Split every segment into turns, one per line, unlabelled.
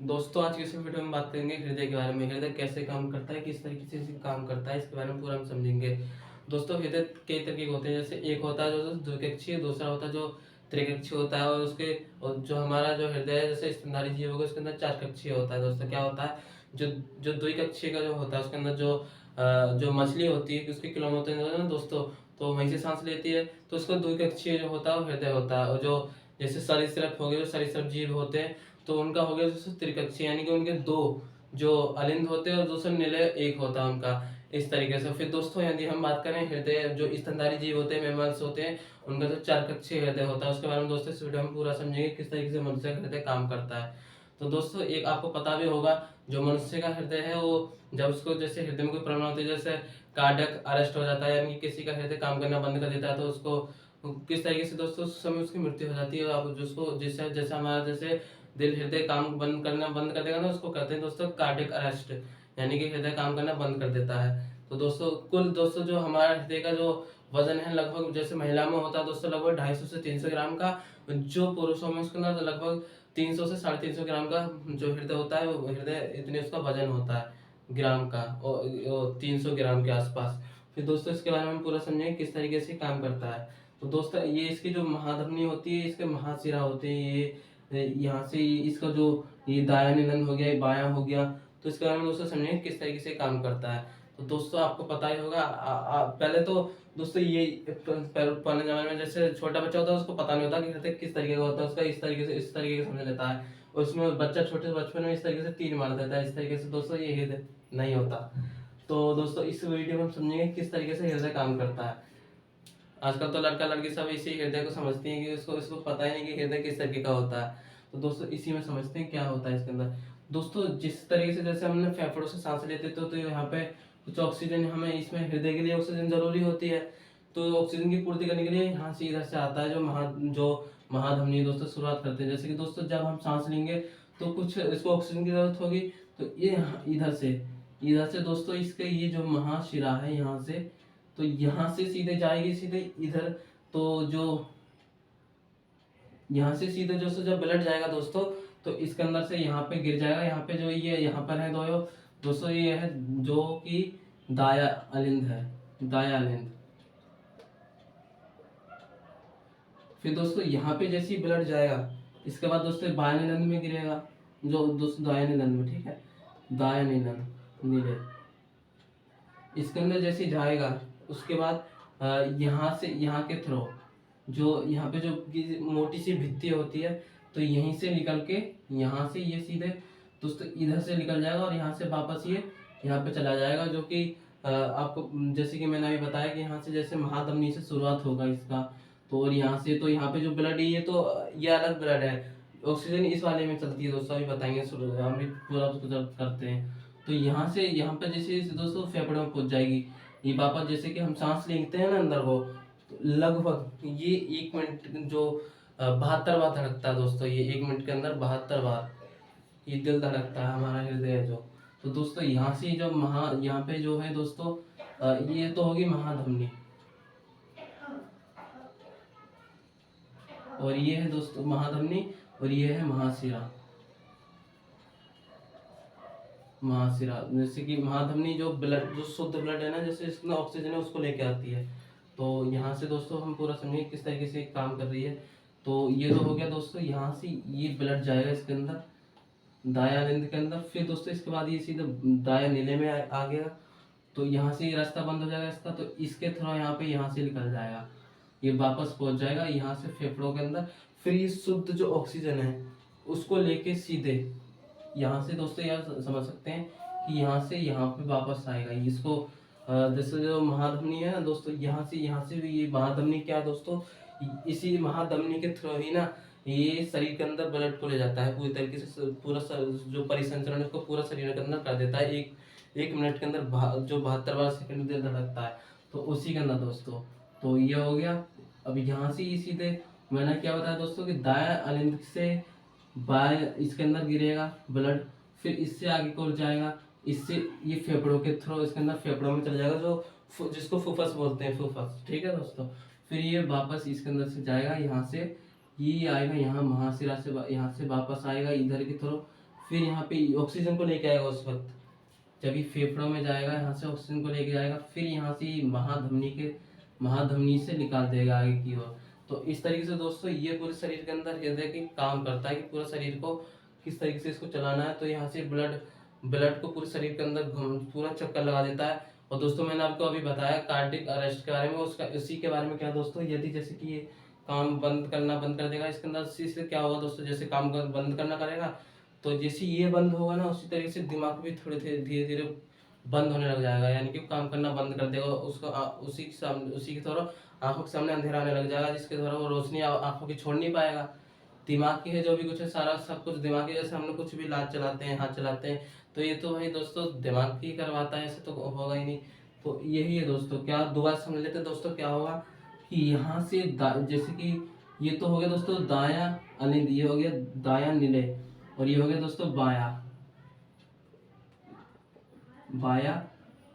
दोस्तों आज की इस वीडियो में बात करेंगे हृदय के बारे में। हृदय कैसे काम करता है, किस तरीके से काम करता है, इसके बारे में पूरा हम समझेंगे। दोस्तों हृदय कई तरीके के होते हैं, जैसे एक होता है जो द्विकक्षीय, दूसरा होता है जो त्रिकक्षीय होता है, और जो हमारा जो हृदय है जैसे स्तनधारी जीव होगा उसके अंदर चार कक्षीय होता है। दोस्तों क्या होता है, जो जो द्विकक्षीय का जो होता है उसके अंदर जो मछली होती है उसके किलोम होते हैं ना दोस्तों, तो वहीं से सांस लेती है, तो उसको द्विकक्षीय जो होता है वो हृदय होता है। और जो जैसे सरीसृप हो गए, जो सरीसृप जीव होते हैं तो उनका हो गया जैसे त्रिकक्षीय, यानी कि उनके दो जो अलिंद होते हैं और दूसरा निलय एक होता है उनका, इस तरीके से। फिर दोस्तों यदि हम बात करें हृदय, जो स्तनधारी जीव होते हैं, मैमल्स होते हैं, उनका जो चार कक्षीय हृदय होता है उसके बारे में दोस्तों इस वीडियो में पूरा समझेंगे किस तरीके से मनुष्य का हृदय काम करता है। तो दोस्तों एक आपको पता भी होगा, जो मनुष्य का हृदय है वो जब उसको जैसे हृदय में कोई प्रॉब्लम होती है, जैसे कार्डियक अरेस्ट हो जाता है, यानी कि किसी का हृदय काम करना बंद कर देता है, तो उसको किस तरीके से दोस्तों उस समय उसकी मृत्यु हो जाती है। आप जिसको जैसे जैसे हमारा जैसे दिल हृदय काम बंद कर देगा ना, उसको कहते हैं दोस्तों कार्डियक अरेस्ट, यानी कि हृदय काम करना बंद कर देता है। तो दोस्तों कुल दोस्तों जो हमारा हृदय का जो वजन है लगभग, जैसे महिला में होता है दोस्तों लगभग 250 से 300 ग्राम का, जो पुरुषों में उसके अंदर लगभग 300 से 350 ग्राम का जो हृदय होता है, वो हृदय इतने उसका वजन होता है ग्राम का, और 300 ग्राम के आसपास। फिर दोस्तों इसके बारे में हम पूरा समझेंगे किस तरीके से काम करता है। तो दोस्तों ये इसकी जो महाधमनी होती है, इसके महाशिरा होते हैं, ये यहाँ से इसका जो ये दायां निधन हो गया, ये बायां हो गया, तो इसके बारे में दोस्तों समझेंगे किस तरीके से काम करता है। तो दोस्तों आपको पता ही होगा, पहले तो दोस्तों ये पुराने जमाने में जैसे छोटा बच्चा होता है उसको पता नहीं होता कि हृदय किस तरीके का होता है, उसका इस तरीके से समझ लेता है, और उसमें बच्चा छोटे बचपन में इस तरीके से तीर मार देता है, इस तरीके से दोस्तों ये हृदय नहीं होता। तो दोस्तों इस वीडियो में हम समझेंगे किस तरीके से हृदय काम करता है। आजकल तो लड़का लड़की सब इसी हृदय को समझती हैं कि उसको इसको पता ही नहीं कि हृदय किस तरीके का होता है। तो दोस्तों इसी में समझते हैं क्या होता है इसके अंदर। दोस्तों जिस तरीके से जैसे हमने फेफड़ों से सांस लेते तो यहाँ पे कुछ ऑक्सीजन, हमें इसमें हृदय के लिए ऑक्सीजन जरूरी होती है, तो ऑक्सीजन की पूर्ति करने के लिए यहाँ से इधर से आता है जो महाधमनी दोस्तों शुरुआत करते हैं। जैसे कि दोस्तों जब हम सांस लेंगे तो कुछ इसको ऑक्सीजन की जरूरत होगी, तो ये इधर से दोस्तों इसके ये जो महाशिरा है यहाँ से, तो यहाँ से सीधे जाएगी सीधे इधर, तो जो यहाँ से सीधे जो जब ब्लड जाएगा दोस्तों, तो इसके अंदर से यहाँ पे गिर जाएगा, यहाँ पे जो ये यहाँ पर है दोस्तों ये है जो कि दाया अलिंद है, दाया अलिंद। फिर दोस्तों यहाँ पे जैसे ही ब्लड जाएगा, इसके बाद दोस्तों बाया निधन में गिरेगा, जो दोस्तों दाया निधन में, ठीक है, दाया निधन नीले, इसके अंदर जैसे ही जाएगा उसके बाद यहाँ से यहाँ के थ्रो, जो यहाँ पे जो मोटी सी भित्ति होती है, तो यहीं से निकल के यहाँ से ये सीधे दोस्तों इधर से निकल जाएगा, और यहाँ से वापस ये यहाँ पे चला जाएगा, जो कि आपको जैसे कि मैंने अभी बताया कि यहाँ से जैसे महाधमनी से शुरुआत होगा इसका, तो और यहाँ से तो यहाँ पे जो ब्लड है ये तो ये अलग ब्लड है, ऑक्सीजन इस वाले में चलती है दोस्तों, अभी बताएंगे, हम भी पूरा उसको करते हैं। तो यहाँ से यहाँ पे जैसे दोस्तों फेफड़ों में पहुंच जाएगी ये वापस, जैसे कि हम सांस लेते हैं ना अंदर को, तो लगभग ये 1 मिनट जो 72 बार धड़कता है दोस्तों, ये 1 मिनट के अंदर 72 बार ये दिल धड़कता है हमारा हृदय जो। तो दोस्तों यहाँ से जो यहाँ पे जो है दोस्तों ये तो होगी महाधमनी, और ये है दोस्तों महाधमनी, और ये है महाशिरा। जैसे कि महाधमनी जो ब्लड, जो शुद्ध ब्लड है ना, जैसे इसमें ऑक्सीजन है उसको लेके आती है। तो यहाँ से दोस्तों हम पूरा समझेंगे किस तरीके से काम कर रही है। तो ये तो हो गया दोस्तों, यहाँ से ये ब्लड जाएगा इसके अंदर दाया अलिंद के अंदर, फिर दोस्तों इसके बाद ये सीधा दाया नीले में आ गया, तो यहाँ से ये रास्ता बंद हो जाएगा इसका, तो इसके थ्रू यहाँ से निकल जाएगा, ये वापस पहुंच जाएगा यहाँ से फेफड़ों के अंदर। फिर ये शुद्ध जो ऑक्सीजन है उसको लेके सीधे यहाँ से दोस्तों यार समझ सकते हैं कि यहाँ से यहाँ पे वापस आएगा इसको, जैसे जो महाधमनी है ना दोस्तों, यहाँ से भी ये महाधमनी क्या है दोस्तों, इसी महाधमनी के थ्रू ही ना ये शरीर के अंदर ब्लड को ले जाता है पूरी तरीके से, पूरा जो परिसंचरण है उसको पूरा शरीर के अंदर कर देता है, एक मिनट के अंदर जो 72 बार सेकंड दिल धड़कता है, तो उसी के अंदर दोस्तों। तो ये हो गया। अब यहाँ से सीधे मैंने क्या बताया दोस्तों कि दाया अलिंद से बाएं इसके अंदर गिरेगा ब्लड, फिर इससे आगे को जाएगा, इससे ये फेफड़ों के थ्रू इसके अंदर फेफड़ों में चला जाएगा, जो जिसको फुफ्फुस बोलते हैं, फुफ्फुस, ठीक है दोस्तों। फिर ये वापस इसके अंदर से जाएगा, यहाँ से ये आएगा यहाँ महाशिरा से, यहाँ से वापस आएगा इधर की थ्रू, फिर यहाँ पे ऑक्सीजन को लेके आएगा उस वक्त, जब ये फेफड़ों में जाएगा यहाँ से ऑक्सीजन को लेके जाएगा, फिर यहाँ से ये महाधमनी से निकाल देगा आगे की ओर। तो इस तरीके से दोस्तों ये पूरे शरीर के अंदर हृदय की काम करता है कि पूरा शरीर को किस तरीके से इसको चलाना है। तो यहाँ से ब्लड को पूरे शरीर के अंदर पूरा चक्कर लगा देता है। और दोस्तों मैंने आपको अभी बताया कार्डियक अरेस्ट के बारे में, उसका इसी के बारे में क्या दोस्तों, यदि जैसे कि ये काम बंद कर देगा इसके अंदर, से क्या होगा दोस्तों, जैसे काम बंद करना करेगा तो जैसे ये बंद होगा ना, उसी तरीके से दिमाग भी थोड़े धीरे धीरे बंद होने लग जाएगा, यानी कि काम करना बंद कर देगा। उसको उसी के द्वारा आंखों के सामने अंधेरा आने लग जाएगा, जिसके द्वारा वो रोशनी आंखों की छोड़ नहीं पाएगा। दिमाग की है जो भी कुछ है सारा सब कुछ दिमाग की, जैसे हम लोग कुछ भी लात चलाते हैं, हाथ चलाते हैं, तो ये तो भाई दोस्तों दिमाग की करवाता है, ऐसे तो होगा ही नहीं। तो यही है दोस्तों, क्या दोबारा समझ लेते हैं दोस्तों, क्या होगा कि यहाँ से जैसे कि ये तो हो गया दोस्तों दाया अलिंद, ये हो गया दाया निलय, और ये हो गया दोस्तों बाया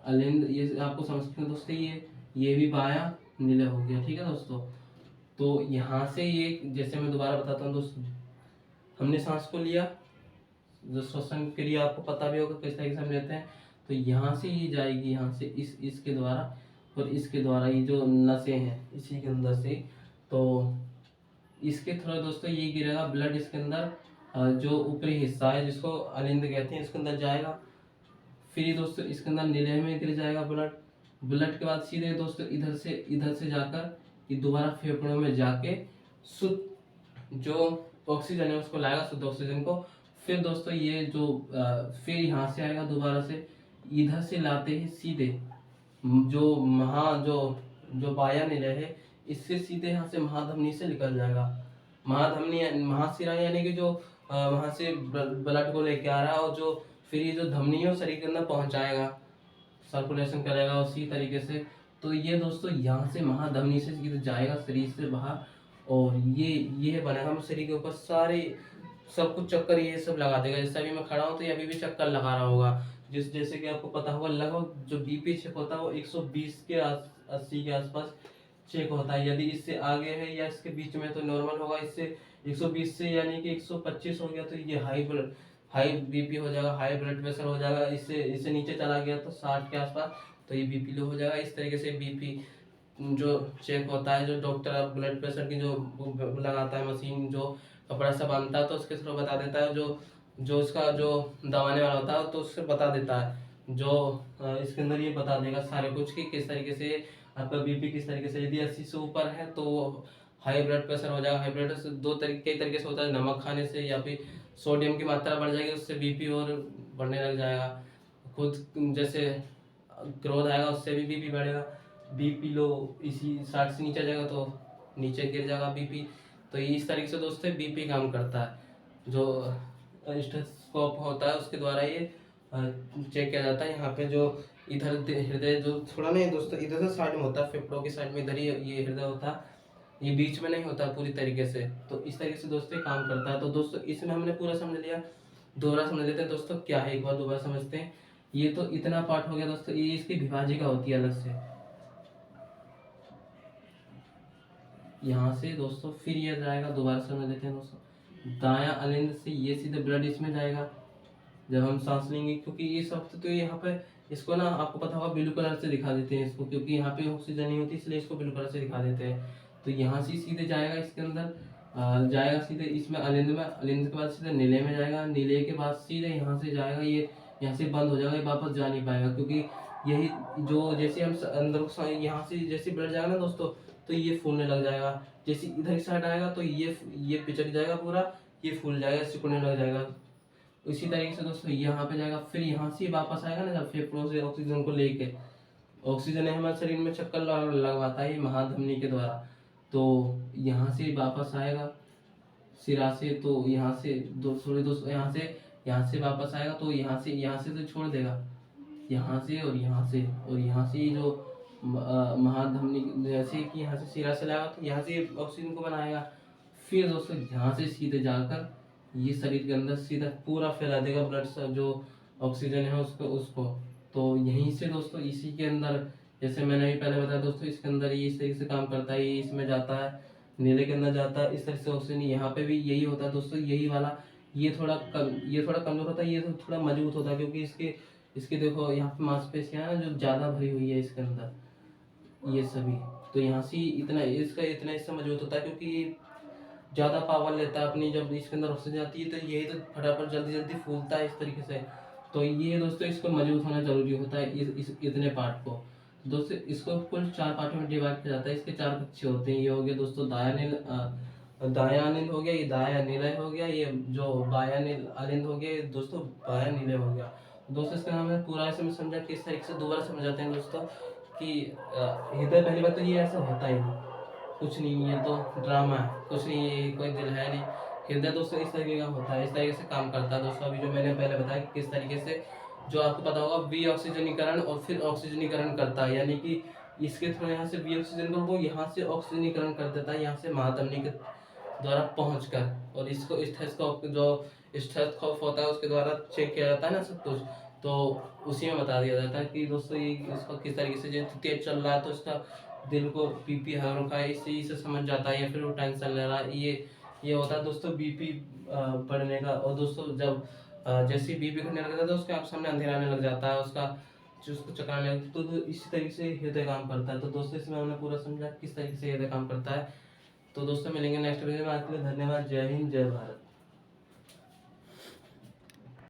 अलिंद, ये आपको समझ सकते हैं दोस्तों, ये भी बाया निलय हो गया। ठीक है दोस्तों, तो यहाँ से ये जैसे मैं दोबारा बताता हूँ दोस्तों, हमने सांस को लिया, जो श्वसन क्रिया आपको पता भी होगा किस तरीके से हम लेते हैं, तो यहाँ से ये जाएगी, यहाँ से इसके द्वारा, और इसके द्वारा ये जो नसें हैं इसी के अंदर से, तो इसके थ्रू दोस्तों ये गिरेगा ब्लड इसके अंदर, जो ऊपरी हिस्सा है जिसको अलिंद कहते हैं, इसके अंदर जाएगा। फिर ये दोस्तों इसके अंदर निलय में गिर जाएगा ब्लड के बाद सीधे दोस्तों इधर से जाकर ये दोबारा फेफड़ों में जाके शुद्ध जो ऑक्सीजन है उसको लाएगा, शुद्ध ऑक्सीजन को। फिर दोस्तों ये जो फिर यहाँ से आएगा दोबारा से, इधर से लाते ही सीधे जो बाया निलय है, इससे सीधे यहाँ से महाधमनी से निकल जाएगा। महाशिरा यानी कि जो वहां से ब्लड को लेके आ रहा है, और जो फिर ये जो धमनी है शरीर के अंदर पहुंचाएगा, सर्कुलेशन करेगा उसी तरीके से। तो ये दोस्तों यहाँ से महाधमनी से सीधे जाएगा शरीर से बाहर, और ये बनेगा हम शरीर के ऊपर सारे सब कुछ चक्कर ये सब लगा देगा। जैसे अभी मैं खड़ा हूँ तो ये अभी भी चक्कर लगा रहा होगा, जैसे कि आपको पता होगा लगभग जो बीपी चेक होता है वो 120 के 80 के आसपास चेक होता है। यदि इससे आगे है या इसके बीच में तो नॉर्मल होगा, इससे 120 से यानी कि 125 हो गया तो ये हाई बीपी हो जाएगा, हाई ब्लड प्रेशर हो जाएगा। इससे नीचे चला गया तो 60 के आसपास तो ये बीपी लो हो जाएगा। इस तरीके से बीपी जो चेक होता है, जो डॉक्टर ब्लड प्रेशर की जो लगाता है मशीन, जो कपड़ा से बांधता है तो उसके थ्रू बता देता है, जो उसका जो दबाने वाला होता है तो उससे बता देता है, जो इसके अंदर ये बता देगा सारे कुछ कि किस तरीके से आपका बीपी किस तरीके से, यदि 80 से ऊपर है तो हाई ब्लड प्रेशर हो जाएगा। हाई ब्लड प्रेशर कई तरीके से होता है, नमक खाने से या फिर सोडियम की मात्रा बढ़ जाएगी, उससे बीपी और बढ़ने लग जाएगा। खुद जैसे क्रोध आएगा उससे भी बीपी बढ़ेगा, बीपी लो इसी 60 से नीचे जाएगा तो नीचे गिर जाएगा बीपी। तो ये इस तरीके से दोस्तों बीपी काम करता है। जो स्टेथोस्कोप होता है उसके द्वारा ये चेक किया जाता है। यहाँ पे जो इधर हृदय जो थोड़ा नहीं दोस्तों इधर से साइड में होता है, फेफड़ों की साइड में इधर ही ये हृदय होता है, ये बीच में नहीं होता पूरी तरीके से। तो इस तरीके से दोस्तों काम करता है। तो दोस्तों इसमें हमने पूरा समझ लिया, दोबारा समझ लेते हैं दोस्तों क्या है, एक बार दोबारा समझते हैं। ये तो इतना पार्ट हो गया दोस्तों, ये इसकी विभाजिका होती है अलग से यहाँ से दोस्तों। फिर ये जाएगा, दोबारा समझ लेते हैं दोस्तों, दाया अलिंद से ये सीधे ब्लड इसमें जाएगा जब हम सांस लेंगे, क्योंकि ये सब तो यहाँ पे इसको ना आपको पता होगा ब्लू कलर से दिखा देते हैं इसको, क्योंकि यहाँ पे ऑक्सीजन नहीं होती इसलिए इसको ब्लू कलर से दिखा देते हैं। तो यहाँ से सीधे जाएगा इसके अंदर, जाएगा सीधे इसमें अलिंद में, अलिंद के बाद सीधे नीले में जाएगा, नीले के बाद सीधे यहाँ से जाएगा, ये यहाँ से बंद हो जाएगा, ये वापस जा नहीं पाएगा, क्योंकि यही जो जैसे हम अंदर यहाँ से जैसे ब्लड जाएगा ना दोस्तों तो ये फूलने लग जाएगा, जैसे इधर की साइड आएगा तो ये पिचक जाएगा पूरा, ये फूल जाएगा, सिकुड़ने लग जाएगा। इसी तरीके से दोस्तों यहाँ पे जाएगा, फिर यहाँ से वापस आएगा ना जब फेफड़ों से ऑक्सीजन को लेके, ऑक्सीजन हमारे शरीर में चक्कर लगवाता है महाधमनी के द्वारा, तो यहाँ से वापस आएगा सिरा से, तो यहाँ से दोस्तों यहाँ से वापस आएगा, तो यहाँ से तो छोड़ देगा, यहाँ से और यहाँ से, और यहाँ से जो महाधमनी जैसे कि यहाँ से सिरा से लाएगा तो यहाँ से ऑक्सीजन को बनाएगा। फिर दोस्तों यहाँ से सीधे जाकर ये शरीर के अंदर सीधा पूरा फैला देगा ब्लड जो ऑक्सीजन है उसको। तो यहीं से दोस्तों इसी के अंदर, जैसे मैंने अभी पहले बताया दोस्तों, इसके अंदर ये इस तरीके से काम करता है, ये इसमें जाता है, नीले के अंदर जाता है, इस तरह से ऑक्सीजन यहाँ पे भी यही होता है दोस्तों, यही वाला ये थोड़ा कमजोर होता है, ये थोड़ा मजबूत होता है, क्योंकि इसके इसके देखो यहाँ पे मांसपेशियां हैं जो ज्यादा भरी हुई है इसके अंदर, ये सभी। तो यहाँ से इतना इससे मजबूत होता है, क्योंकि ज़्यादा पावर लेता है अपनी, जब इसके अंदर ऑक्सीजन आती है तो यही तो फटाफट जल्दी जल्दी फूलता है इस तरीके से। तो ये दोस्तों इसको मजबूत होना जरूरी होता है, इस इतने पार्ट को। दोस्तों इसको कुल 4 पार्टों में डिवाइड किया जाता है, इसके 4 कक्षे होते हैं। ये हो गया दोस्तों दायां अनिल हो गया, ये दायां निलय हो गया, ये जो बायां अनिल हो गया, ये दोस्तों बायां निलय हो गया। दोस्तों इसका नाम है पूरा ऐसे में समझा कि इस तरीके से दोबारा समझाते हैं दोस्तों कि हृदय, पहली बात तो ये ऐसा होता ही नहीं, कुछ नहीं, ये तो ड्रामा है, कुछ नहीं, ये कोई दिल है नहीं। हृदय दोस्तों इस तरीके का होता है, इस तरीके से काम करता है दोस्तों। अभी जो मैंने पहले बताया कि किस तरीके से, जो आपको पता होगा विऑक्सीजनीकरण और फिर ऑक्सीजनीकरण करता है, यानी कि इसके थ्रू यहाँ से विऑक्सीजन को वो यहाँ से ऑक्सीजनीकरण कर देता है, यहाँ से महाधमनी के द्वारा पहुँच कर, और इसको स्टेथोस्कोप जो स्टेथोस्कोप होता है उसके द्वारा चेक किया जाता है ना सब कुछ, तो उसी में बता दिया जाता है कि दोस्तों ये इसको किस तरीके से, जो तेज चल रहा है तो इसका दिल को बीपी है उनका, इसी से समझ जाता है, या फिर वो टेंशन ले रहा है, ये होता है दोस्तों बीपी बढ़ने का। और दोस्तों जब जैसे ही बीपी घटने लगता है तो उसके आप सामने अंधेरा आने लग जाता है, उसका जो उसको चकराने लगता है, तो इसी तरीके से हृदय काम करता है। तो दोस्तों इसमें हमने पूरा समझा किस तरीके से हृदय काम करता है। तो दोस्तों मिलेंगे नेक्स्ट वीडियो में, आज के लिए धन्यवाद। जय हिंद, जय भारत।